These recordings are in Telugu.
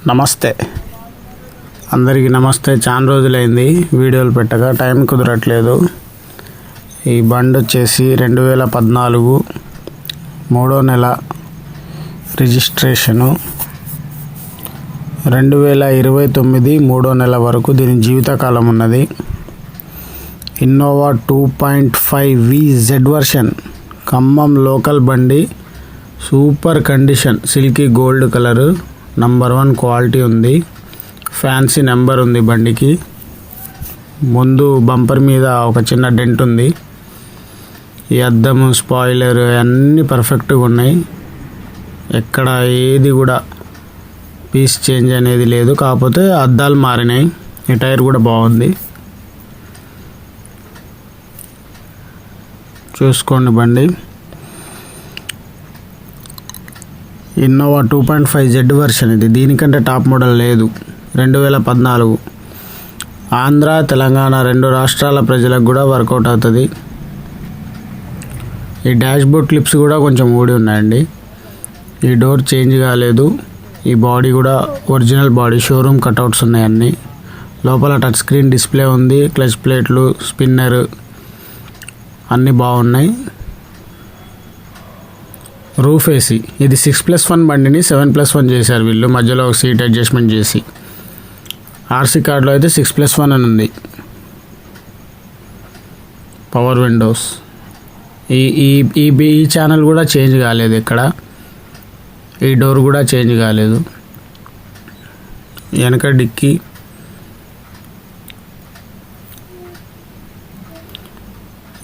నమస్తే అందరికీ నమస్తే. చాలా రోజులైంది వీడియోలు పెట్టగా, టైం కుదరట్లేదు. ఈ బండి వచ్చేసి 2014 3వ నెల రిజిస్ట్రేషను. 2029 3వ నెల వరకు దీని జీవితకాలం ఉన్నది. Innova 2.5 Z version, Khammam local బండి, super condition, silky gold colour, number 1 quality ఉంది. ఫ్యాన్సీ నెంబర్ ఉంది బండికి. ముందు బంపర్ మీద ఒక చిన్న డెంట్ ఉంది. ఈ అద్దము, స్పాయిలర్ అన్నీ పర్ఫెక్ట్గా ఉన్నాయి. ఎక్కడ ఏది కూడా పీస్ చేంజ్ అనేది లేదు. కాకపోతే అద్దాలు మారినాయి. ఈ టైర్ కూడా బాగుంది. చూసుకోండి బండి. ఇన్నోవా 2.5 Z వర్షన్ ఇది. దీనికంటే టాప్ మోడల్ లేదు. 2014 ఆంధ్ర తెలంగాణ 2 రాష్ట్రాల ప్రజలకు కూడా వర్కౌట్ అవుతుంది. ఈ డాష్ బోర్డ్ క్లిప్స్ కూడా కొంచెం ఊడి ఉన్నాయండి. ఈ డోర్ చేంజ్ కాలేదు. ఈ బాడీ కూడా ఒరిజినల్ బాడీ, షోరూమ్ కట్అవుట్స్ ఉన్నాయి అన్నీ. లోపల టచ్ స్క్రీన్ డిస్ప్లే ఉంది. క్లచ్ ప్లేట్లు, స్పిన్నర్ అన్నీ బాగున్నాయి. Roof AC. ఇది 6+1 బండిని 7+1 చేశారు వీళ్ళు. మధ్యలో ఒక సీట్ అడ్జస్ట్మెంట్ చేసి. ఆర్సీ కార్డులో అయితే 6+1 అని ఉంది. Power Windows. ఈ ఛానల్ కూడా చేంజ్ కాలేదు. ఇక్కడ ఈ డోర్ కూడా చేంజ్ కాలేదు. వెనక డిక్కీ.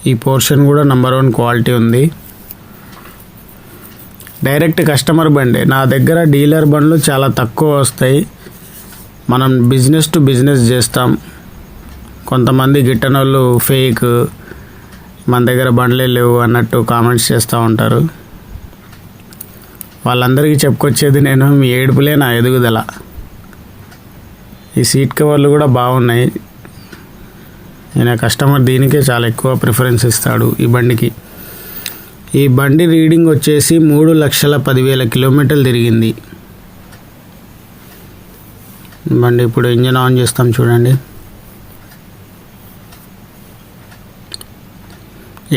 ఈ పోర్షన్ కూడా నంబర్ 1 క్వాలిటీ ఉంది. డైరెక్ట్ కస్టమర్ బండి. నా దగ్గర డీలర్ బండ్లు చాలా తక్కువ వస్తాయి. మనం బిజినెస్ టు బిజినెస్ చేస్తాం. కొంతమంది గిట్టనోళ్ళు ఫేక్, మన దగ్గర బండ్లే లేవు అన్నట్టు కామెంట్స్ చేస్తూ ఉంటారు. వాళ్ళందరికీ చెప్పుకొచ్చేది నేను, మీ ఏడుపులే నా ఎదుగుదల. ఈ సీట్ కవర్లు కూడా బాగున్నాయి. నేను కస్టమర్ దీనికే చాలా ఎక్కువ ప్రిఫరెన్స్ ఇస్తాడు ఈ బండికి. ఈ బండి రీడింగ్ వచ్చేసి 3,10,000 కిలోమీటర్లు తిరిగింది. బండి ఇప్పుడు ఇంజన్ ఆన్ చేస్తాం చూడండి.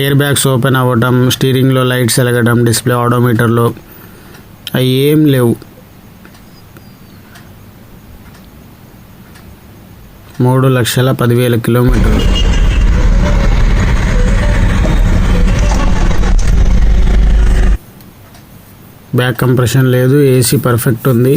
ఎయిర్ బ్యాగ్స్ ఓపెన్ అవ్వటం, స్టీరింగ్లో లైట్స్ వెలగడం, డిస్ప్లే ఆడోమీటర్లో అవి ఏం లేవు. 3,10,000 కిలోమీటర్లు. బ్యాక్ కంప్రెషన్ లేదు. ఏసీ పర్ఫెక్ట్ ఉంది.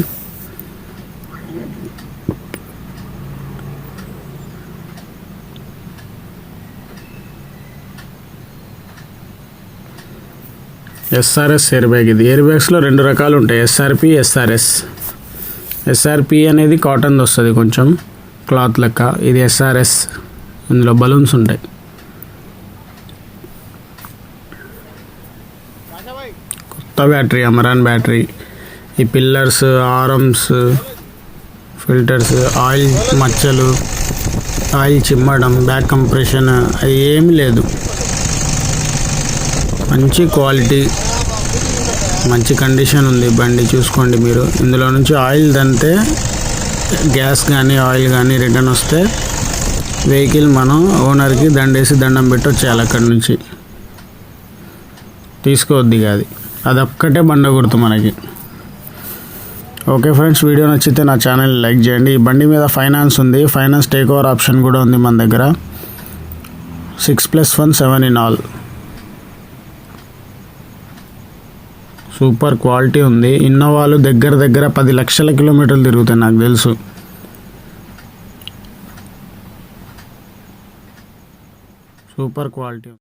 SRS air bag. ఇది ఎయిర్ బ్యాగ్స్లో 2 రకాలు ఉంటాయి, ఎస్ఆర్పి, ఎస్ఆర్ఎస్. ఎస్ఆర్పి అనేది కాటన్ వస్తుంది, కొంచెం క్లాత్ లెక్క. ఇది ఎస్ఆర్ఎస్, ఇందులో బలూన్స్ ఉంటాయి. కొత్త బ్యాటరీ, అమరాన్ బ్యాటరీ. ఈ పిల్లర్స్, ఆర్మ్స్, ఫిల్టర్స్, ఆయిల్ మచ్చలు, ఆయిల్ చిమ్మడం, బ్యాక్ కంప్రెషన్ అది ఏమీ లేదు. మంచి క్వాలిటీ, మంచి కండిషన్ ఉంది బండి. చూసుకోండి మీరు. ఇందులో నుంచి ఆయిల్ దంతే గ్యాస్ కానీ ఆయిల్ కానీ రిటర్న్ వస్తే వెహికల్ మనం ఓనర్కి దండేసి దండం పెట్టి వచ్చేయాలి. అక్కడి నుంచి తీసుకోవద్ది కాదు. అదొక్కటే బండ గుర్తు మనకి. ఓకే ఫ్రెండ్స్, వీడియో నచ్చితే నా ఛానల్ లైక్ చేయండి. ఈ బండి మీద ఫైనాన్స్ ఉంది. ఫైనాన్స్ టేక్ ఓవర్ ఆప్షన్ కూడా ఉంది మన దగ్గర. 6+1 7 in all. సూపర్ క్వాలిటీ ఉంది. ఇన్నోవాలు దగ్గర 10 లక్షల కిలోమీటర్లు తిరుగుతాయి నాకు తెలుసు. Super quality.